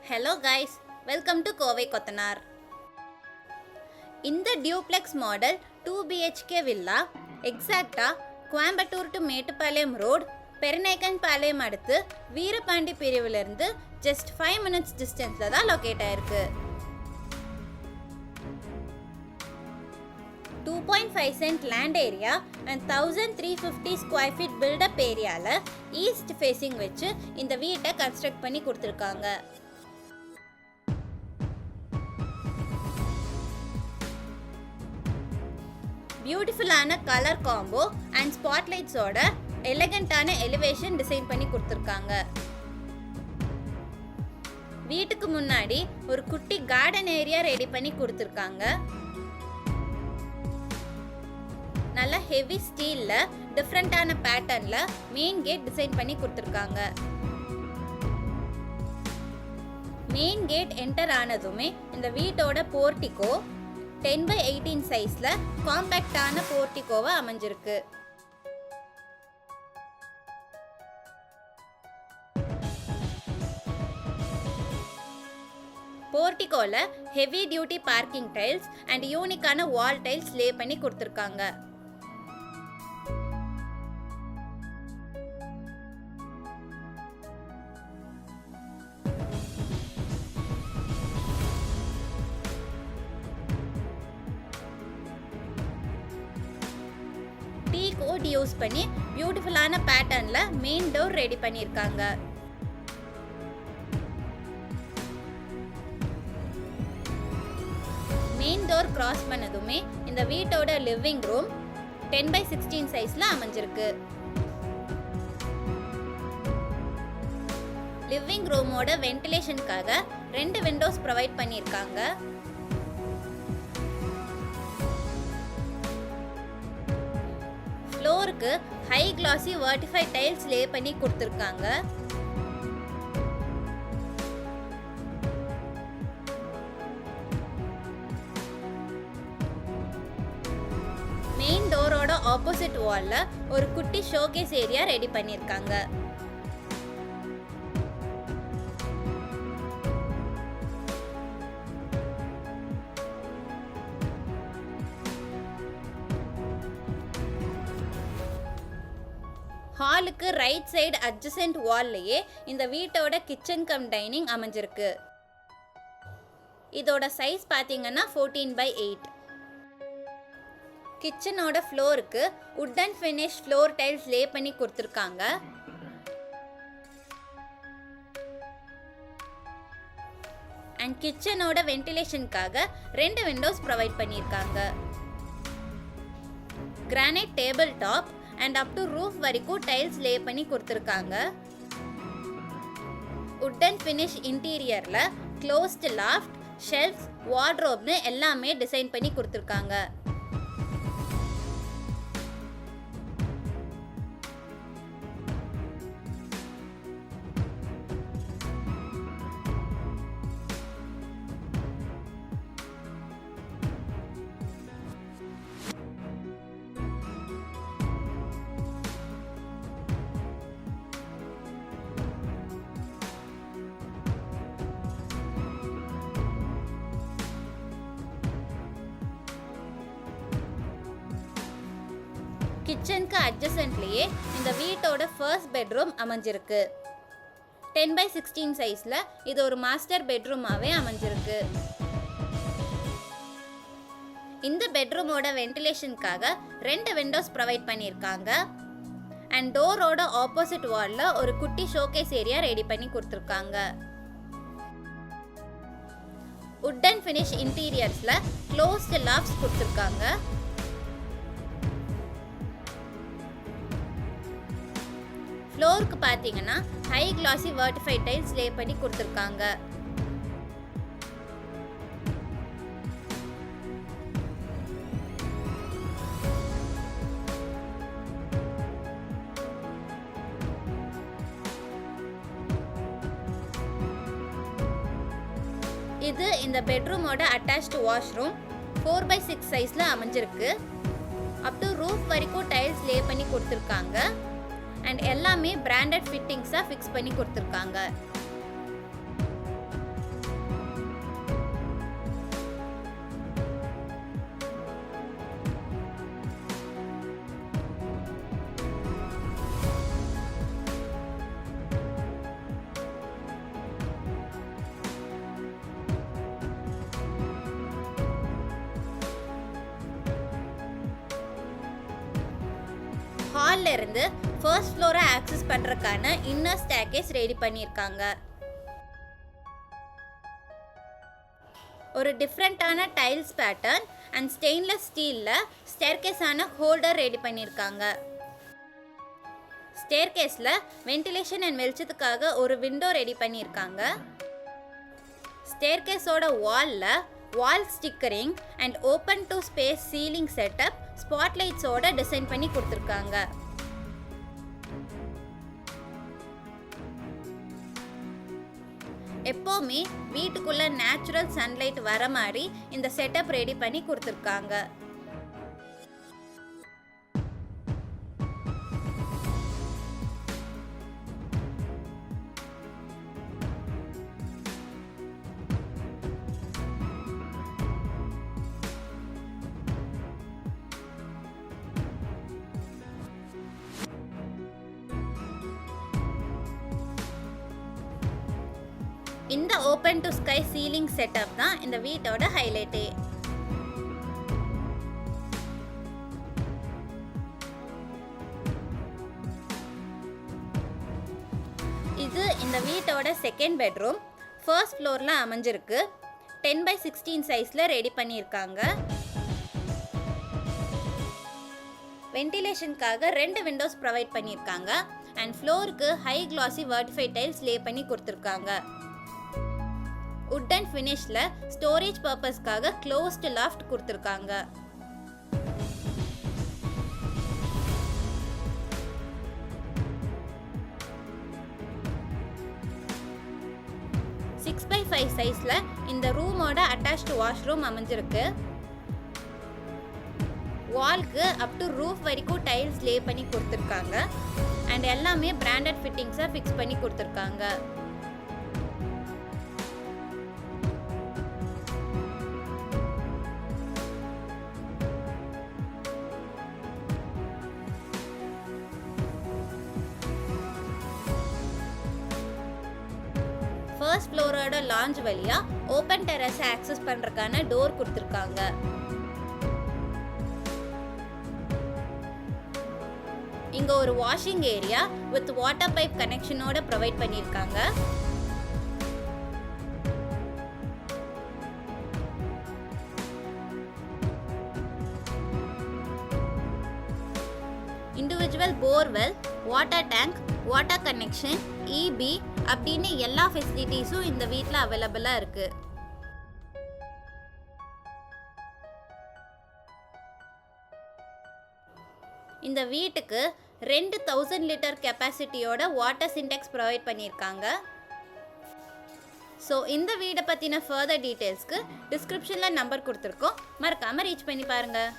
Hello guys, welcome to Kovai Kottanar. இந்த Duplex model 2 BHK villa exacta Coimbatore to Mettupalayam Road, Perinaikan அடுத்து வீரபாண்டிப்பிரிவுல இருந்து just 5 minutes distanceல தான் locate ஆயிருக்கு. 2.5 cent land area and 1350 square feet build up ஏரியால east facing வச்சு இந்த வீட்டை construct பண்ணி கொடுத்திருக்காங்க. பியூட்டிஃபுல்லான கலர் காம்போ அண்ட் ஸ்பாட்லைட்ஸோட எலிகண்டான எலிவேஷன் டிசைன் பண்ணி கொடுத்துருக்காங்க. வீட்டுக்கு முன்னாடி ஒரு குட்டி கார்டன் ஏரியா ரெடி பண்ணி கொடுத்துருக்காங்க. நல்ல ஹெவி ஸ்டீல்ல டிஃப்ரெண்டான பேட்டர்ன்ல மெயின் கேட் டிசைன் பண்ணி கொடுத்துருக்காங்க. மெயின் கேட் என்டர் ஆனதுமே இந்த வீட்டோட போர்டிகோ 10x18 சைஸ்ல காம்பாக்டான போர்டிகோவா அமைஞ்சிருக்கு. போர்டிகோல heavy duty parking tiles and யூனிக்கான வால் டைல்ஸ் லே பண்ணி கொடுத்திருக்காங்க. கோட் யூஸ் பண்ணி பியூட்டிஃபுல்லான பேட்டர்ன்ல மெயின் டோர் ரெடி பண்ணிருக்காங்க. மெயின் டோர் கிராஸ் பண்ணதுமே இந்த வீட்டோட லிவிங் ரூம் 10x16 சைஸ்ல அமைஞ்சிருக்கு. லிவிங் ரூமோட வென்டிலேஷனுக்காக 2 விண்டோஸ் ப்ரொவைட் பண்ணிருக்காங்க. ஃப்ளோருக்கு ஹை கிளாசி வெர்டிஃபை டைல்ஸ் லே பண்ணி கொடுத்திருக்காங்க. மெயின் டோரோட ஆப்போசிட் வால்ல ஒரு குட்டி ஷோகேஸ் ஏரியா ரெடி பண்ணிருக்காங்க. ஹாலுக்கு ரைட் சைடு அட்ஜசன்ட் வால்லையே இந்த வீட்டோட கிச்சன் கம் டைனிங் அமைஞ்சிருக்கு. இதோட சைஸ் பார்த்தீங்கன்னா 14x8. கிச்சனோட ஃப்ளோருக்கு wooden finish floor tiles lay பண்ணி கொடுத்துருக்காங்க. அண்ட் கிச்சனோட வென்டிலேஷனுக்காக 2 விண்டோஸ் ப்ரொவைட் பண்ணியிருக்காங்க. Granite table top and up to roof வரைக்கும் டைல்ஸ் லே பண்ணி கொடுத்துருக்காங்க. உட்டன் ஃபினிஷ் இன்டீரியர்ல க்ளோஸ்ட் லாஃப்ட், ஷெல்ஃப்ஸ், வார்ட்ரோப்னு எல்லாமே டிசைன் பண்ணி கொடுத்துருக்காங்க. கிச்சனுக்கு அட்ஜசன்ட்லேயே இந்த வீட்டோட ஃபர்ஸ்ட் பெட்ரூம் அமைஞ்சிருக்கு. 10x16 சைஸில் இது ஒரு மாஸ்டர் பெட்ரூமாகவே அமைஞ்சிருக்கு. இந்த பெட்ரூமோட வென்டிலேஷனுக்காக 2 விண்டோஸ் ப்ரொவைட் பண்ணியிருக்காங்க. அண்ட் டோரோட ஆப்போசிட் வாலில் ஒரு குட்டி ஷோகேஸ் ஏரியா ரெடி பண்ணி கொடுத்துருக்காங்க. உட்டன் ஃபினிஷ் இன்டீரியர்ஸில் க்ளோஸ்ட் லாஃப்ட்ஸ் கொடுத்துருக்காங்க. ஃப்ளோருக்கு பார்த்தீங்கன்னா ஹை கிளாசி வெர்டிஃபை டைல்ஸ் லே பண்ணி கொடுத்துருக்காங்க. இது இந்த பெட்ரூமோட அட்டாச்டு வாஷ்ரூம் 4x6 சைஸ்ல அமைஞ்சிருக்கு. அப் டு ரூஃப் வரைக்கும் டைல்ஸ் லே பண்ணி கொடுத்துருக்காங்க. அண்ட் எல்லாமே பிராண்டட் ஃபிட்டிங்ஸாக ஃபிக்ஸ் பண்ணி கொடுத்துருக்காங்க. ஹால்ல இருந்து ஃபர்ஸ்ட் ஃப்ளோரை ஆக்சஸ் பண்ணுறதுக்கான இன்னர் ஸ்டேர்கேஸ் ரெடி பண்ணியிருக்காங்க. ஒரு டிஃப்ரெண்ட்டான டைல்ஸ் பேட்டர்ன் அண்ட் ஸ்டெயின்லெஸ் ஸ்டீலில் ஸ்டேர்கேஸான ஹோல்டர் ரெடி பண்ணியிருக்காங்க. ஸ்டேர்கேஸில் வென்டிலேஷன் அண்ட் வெளிச்சத்துக்காக ஒரு விண்டோ ரெடி பண்ணியிருக்காங்க. ஸ்டேர்கேஸோட wall stickering and open to space ceiling setup ஸ்பாட்லைட்ஸோட டிசைன் பண்ணி கொடுத்துருக்காங்க. எப்போவுமே வீட்டுக்குள்ள நேச்சுரல் சன்லைட் வர மாதிரி இந்த செட்டப் ரெடி பண்ணி கொடுத்துருக்காங்க. இந்த open to sky ceiling setup தான் இந்த வீட்டோட ஹைலைட்டே. இது இந்த வீட்டோட செகண்ட் பெட்ரூம். ஃபர்ஸ்ட் ஃப்ளோரில் அமைஞ்சிருக்கு. 10x16 சைஸில் ரெடி பண்ணியிருக்காங்க. வென்டிலேஷனுக்காக 2 விண்டோஸ் ப்ரொவைட் பண்ணியிருக்காங்க அண்ட் ஃப்ளோருக்கு ஹை கிளாசி வெர்டிஃபை டைல்ஸ் லே பண்ணி கொடுத்துருக்காங்க. உட்டன் ஃபினிஷ்ல ஸ்டோரேஜ் பர்பஸ்க்காக க்ளோஸ்டு லாஃப்ட் கொடுத்துருக்காங்க. சிக்ஸ் பை 5 சைஸ்ல இந்த ரூமோட அட்டாச்டு வாஷ்ரூம் அமைஞ்சிருக்கு. வால்க்கு அப் டு ரூஃப் வரைக்கும் டைல்ஸ் லே பண்ணி கொடுத்துருக்காங்க அண்ட் எல்லாமே பிராண்டட் ஃபிட்டிங்ஸை ஃபிக்ஸ் பண்ணி கொடுத்துருக்காங்க. ஃபர்ஸ்ட் ஃப்ளோரோட லாஞ்ச் வழியா ஓப்பன் டெரஸ் ஆக்சஸ் பண்றதுக்கான டோர் கொடுத்துருக்காங்க. இங்க ஒரு washing area with water pipe கனெக்ஷனோட ப்ரொவைட் பண்ணியிருக்காங்க. Individual borewell, water tank, water connection, EB அப்படின்னு எல்லா ஃபெசிலிட்டிஸும் இந்த வீட்டில் அவைலபிளாக இருக்குது. இந்த வீட்டுக்கு 2000 லிட்டர் கெப்பாசிட்டியோட வாட்டர் சின்டெக்ஸ் ப்ரொவைட் பண்ணியிருக்காங்க. ஸோ இந்த வீடை பற்றின ஃபர்தர் டீட்டெயில்ஸ்க்கு டிஸ்கிரிப்ஷனில் நம்பர் கொடுத்துருக்கோம், மறக்காமல் ரீச் பண்ணி பாருங்கள்.